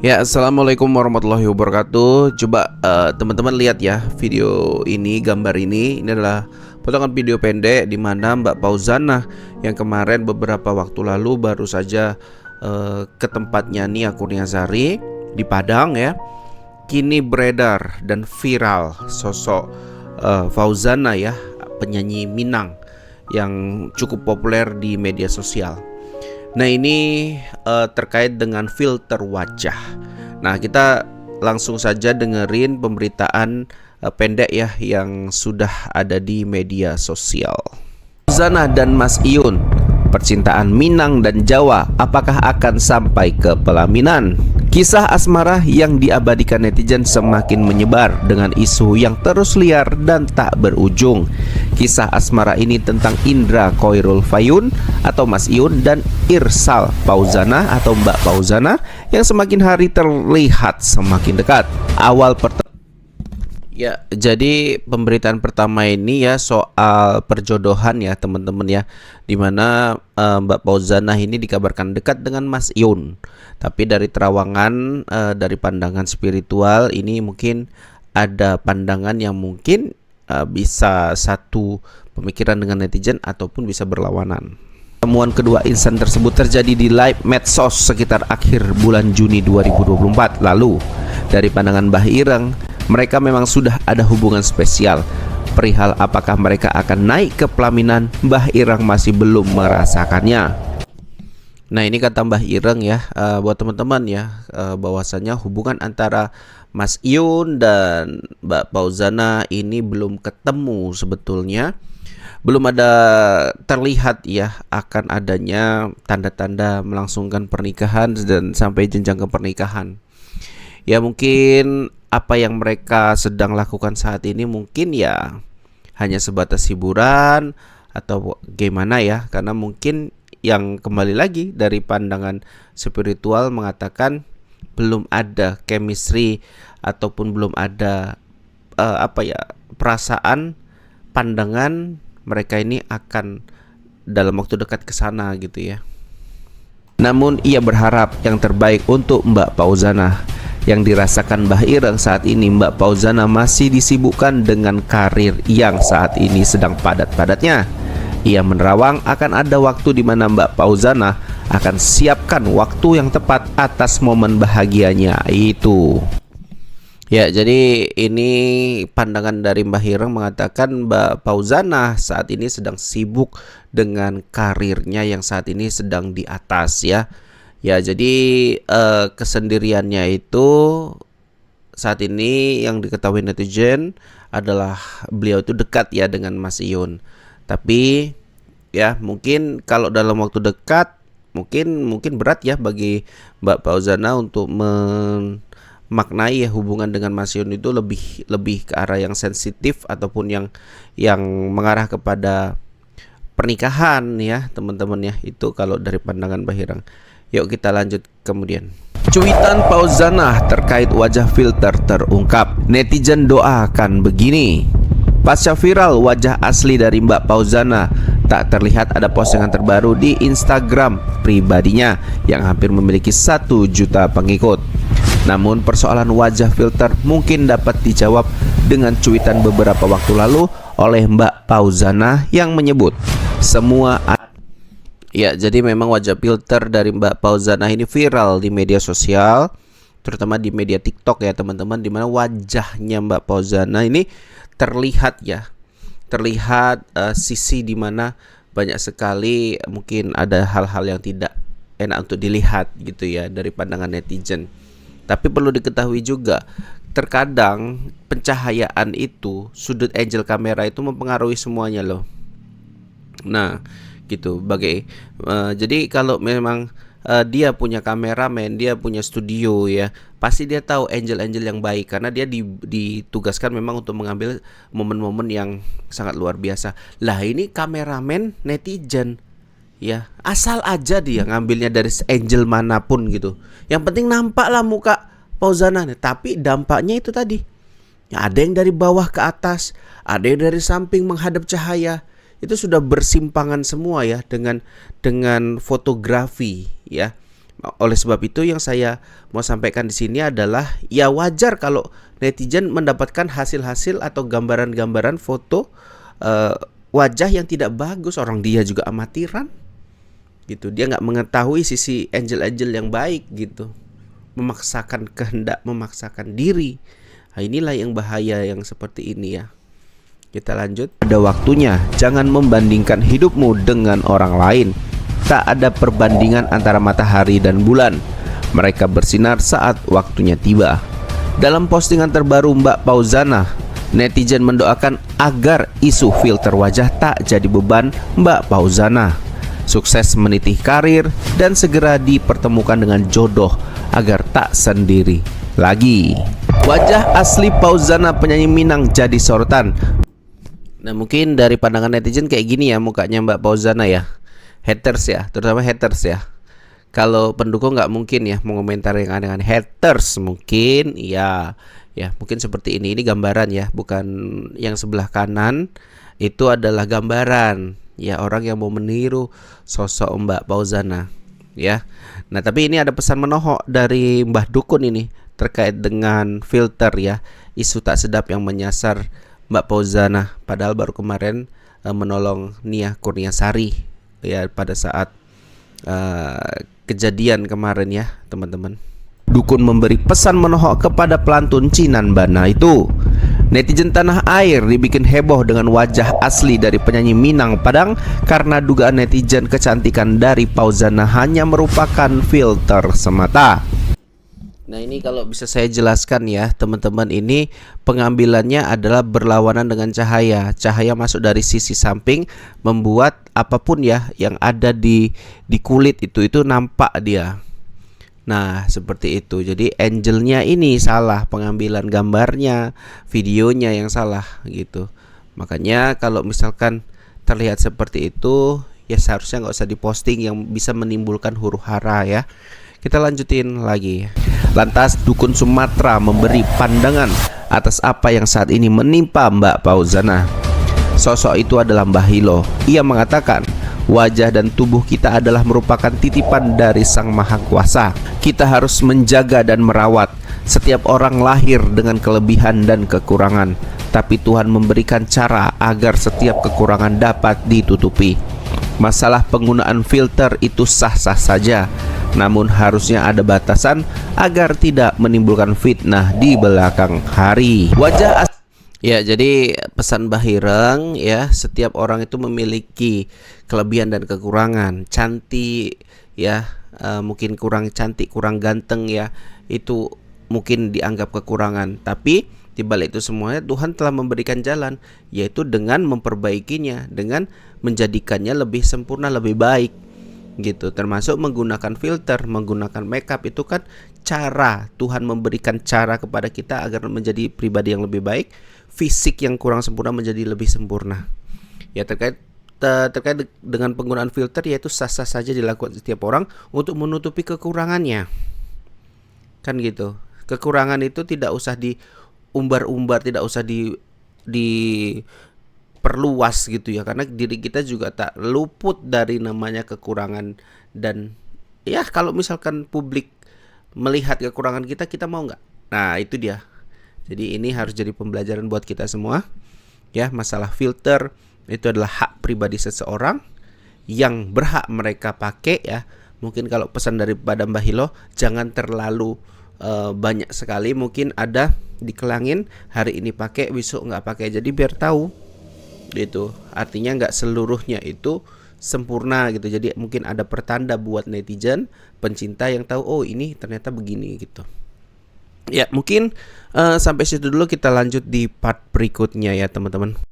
Ya, assalamualaikum warahmatullahi wabarakatuh. Coba teman-teman lihat ya video ini, gambar ini. Ini adalah potongan video pendek di mana Mbak Fauzana yang kemarin beberapa waktu lalu baru saja ke tempatnya Nia Kurniasari di Padang ya. Kini beredar dan viral sosok Fauzana ya, penyanyi Minang yang cukup populer di media sosial. Nah ini terkait dengan filter wajah. Nah kita langsung saja dengerin pemberitaan pendek ya yang sudah ada di media sosial. Fauzana dan Mas Iyun, percintaan Minang dan Jawa apakah akan sampai ke pelaminan? Kisah asmara yang diabadikan netizen semakin menyebar dengan isu yang terus liar dan tak berujung. Kisah asmara ini tentang Indra Khoirul Fayun atau Mas Iyun dan Irsal Fauzana atau Mbak Fauzana yang semakin hari terlihat semakin dekat. Ya, jadi pemberitaan pertama ini ya soal perjodohan ya teman-teman ya, dimana Mbak Fauzana ini dikabarkan dekat dengan Mas Iyun. Tapi dari terawangan, dari pandangan spiritual ini mungkin ada pandangan yang mungkin bisa satu pemikiran dengan netizen ataupun bisa berlawanan. Temuan kedua insan tersebut terjadi di live medsos sekitar akhir bulan Juni 2024 lalu. Dari pandangan Mbah Ireng, mereka memang sudah ada hubungan spesial. Perihal apakah mereka akan naik ke pelaminan, Mbah Ireng masih belum merasakannya. Nah ini kata Mbah Ireng ya, buat teman-teman ya, bahwasanya hubungan antara Mas Iyun dan Mbak Fauzana ini belum ketemu sebetulnya. Belum ada terlihat ya akan adanya tanda-tanda melangsungkan pernikahan dan sampai jenjang ke pernikahan. Ya mungkin apa yang mereka sedang lakukan saat ini mungkin ya hanya sebatas hiburan atau gimana ya, karena mungkin yang kembali lagi dari pandangan spiritual mengatakan belum ada chemistry ataupun belum ada perasaan, pandangan mereka ini akan dalam waktu dekat ke sana gitu ya. Namun ia berharap yang terbaik untuk Mbak Fauzana. Yang dirasakan Mbah Ireng saat ini, Mbak Fauzana masih disibukkan dengan karir yang saat ini sedang padat-padatnya. Ia menerawang akan ada waktu di mana Mbak Fauzana akan siapkan waktu yang tepat atas momen bahagianya itu. Ya, jadi ini pandangan dari Mbah Ireng mengatakan Mbak Fauzana saat ini sedang sibuk dengan karirnya yang saat ini sedang di atas ya. Ya, jadi kesendiriannya itu saat ini yang diketahui netizen adalah beliau itu dekat ya dengan Mas Iyun. Tapi ya mungkin kalau dalam waktu dekat mungkin berat ya bagi Mbak Fauzana untuk memaknai ya hubungan dengan Mas Iyun itu lebih ke arah yang sensitif ataupun yang mengarah kepada pernikahan ya teman-teman ya. Itu kalau dari pandangan Mbah Ireng. Yuk kita lanjut kemudian. Cuitan Fauzana terkait wajah filter terungkap. Netizen doakan begini. Pasca viral wajah asli dari Mbak Fauzana, tak terlihat ada postingan terbaru di Instagram pribadinya yang hampir memiliki 1 juta pengikut. Namun persoalan wajah filter mungkin dapat dijawab dengan cuitan beberapa waktu lalu oleh Mbak Fauzana yang menyebut ya, jadi memang wajah filter dari Mbak Fauzana ini viral di media sosial, terutama di media TikTok ya teman-teman, dimana wajahnya Mbak Fauzana ini terlihat sisi dimana banyak sekali mungkin ada hal-hal yang tidak enak untuk dilihat gitu ya dari pandangan netizen. Tapi perlu diketahui juga, terkadang pencahayaan itu, sudut angle kamera itu mempengaruhi semuanya loh. Nah gitu jadi kalau memang dia punya kameramen, dia punya studio ya, pasti dia tahu angle-angle yang baik karena dia ditugaskan memang untuk mengambil momen-momen yang sangat luar biasa. Lah ini kameramen netizen ya, asal aja dia ngambilnya dari angle manapun gitu. Yang penting nampak lah muka Fauzana nih, tapi dampaknya itu tadi. Ya, ada yang dari bawah ke atas, ada yang dari samping menghadap cahaya. Itu sudah bersimpangan semua ya dengan fotografi ya. Oleh sebab itu yang saya mau sampaikan di sini adalah ya wajar kalau netizen mendapatkan hasil-hasil atau gambaran-gambaran foto wajah yang tidak bagus. Orang dia juga amatiran gitu, dia nggak mengetahui sisi angel-angel yang baik gitu, memaksakan kehendak, memaksakan diri. Nah, inilah yang bahaya yang seperti ini ya. Kita lanjut. Pada waktunya, jangan membandingkan hidupmu dengan orang lain. Tak ada perbandingan antara matahari dan bulan. Mereka bersinar saat waktunya tiba. Dalam postingan terbaru Mbak Fauzana, netizen mendoakan agar isu filter wajah tak jadi beban Mbak Fauzana. Sukses meniti karir dan segera dipertemukan dengan jodoh agar tak sendiri lagi. Wajah asli Fauzana penyanyi Minang jadi sorotan. Nah, mungkin dari pandangan netizen kayak gini ya mukanya Mbak Fauzana ya. Haters ya, terutama haters ya. Kalau pendukung nggak mungkin ya mengomentar yang aneh-aneh. Haters mungkin ya mungkin seperti ini. Ini gambaran ya, bukan yang sebelah kanan. Itu adalah gambaran ya orang yang mau meniru sosok Mbak Fauzana ya. Nah, tapi ini ada pesan menohok dari Mbah Dukun ini terkait dengan filter ya. Isu tak sedap yang menyasar Mbak Fauzana, padahal baru kemarin menolong Nia Kurniasari ya pada saat kejadian kemarin ya teman-teman. Dukun memberi pesan menohok kepada pelantun Cinan Bana itu. Netizen tanah air dibikin heboh dengan wajah asli dari penyanyi Minang Padang karena dugaan netizen kecantikan dari Fauzana hanya merupakan filter semata. Nah, ini kalau bisa saya jelaskan ya teman-teman, ini pengambilannya adalah berlawanan dengan cahaya. Cahaya masuk dari sisi samping membuat apapun ya yang ada di kulit itu nampak dia. Nah, seperti itu. Jadi angelnya ini salah, pengambilan gambarnya, videonya yang salah gitu. Makanya kalau misalkan terlihat seperti itu ya seharusnya nggak usah diposting yang bisa menimbulkan huru hara ya. Kita lanjutin lagi. Lantas Dukun Sumatera memberi pandangan atas apa yang saat ini menimpa Mbak Fauzana. Sosok itu adalah Mbah Hilo. Ia mengatakan, wajah dan tubuh kita adalah merupakan titipan dari Sang Maha Kuasa. Kita harus menjaga dan merawat. Setiap orang lahir dengan kelebihan dan kekurangan, tapi Tuhan memberikan cara agar setiap kekurangan dapat ditutupi. Masalah penggunaan filter itu sah-sah saja, namun harusnya ada batasan agar tidak menimbulkan fitnah di belakang hari. Ya, jadi pesan Bahireng ya, setiap orang itu memiliki kelebihan dan kekurangan. Cantik ya, mungkin kurang cantik, kurang ganteng ya, itu mungkin dianggap kekurangan. Tapi di balik itu semuanya Tuhan telah memberikan jalan, yaitu dengan memperbaikinya, dengan menjadikannya lebih sempurna, lebih baik gitu. Termasuk menggunakan filter, menggunakan makeup, itu kan cara Tuhan memberikan cara kepada kita agar menjadi pribadi yang lebih baik. Fisik yang kurang sempurna menjadi lebih sempurna. Ya, terkait dengan penggunaan filter, yaitu sah-sah saja dilakukan setiap orang untuk menutupi kekurangannya. Kan gitu. Kekurangan itu tidak usah diumbar-umbar, tidak usah diperluas gitu ya, karena diri kita juga tak luput dari namanya kekurangan. Dan ya kalau misalkan publik melihat kekurangan kita mau nggak? Nah, itu dia. Jadi ini harus jadi pembelajaran buat kita semua ya. Masalah filter itu adalah hak pribadi seseorang yang berhak mereka pakai ya. Mungkin kalau pesan daripada Mbah Hilo, jangan terlalu banyak sekali. Mungkin ada dikelangin, hari ini pakai, besok nggak pakai. Jadi biar tahu gitu. Artinya nggak seluruhnya itu sempurna gitu. Jadi mungkin ada pertanda buat netizen, pencinta yang tahu, oh ini ternyata begini gitu. Ya, mungkin sampai situ dulu, kita lanjut di part berikutnya ya teman-teman.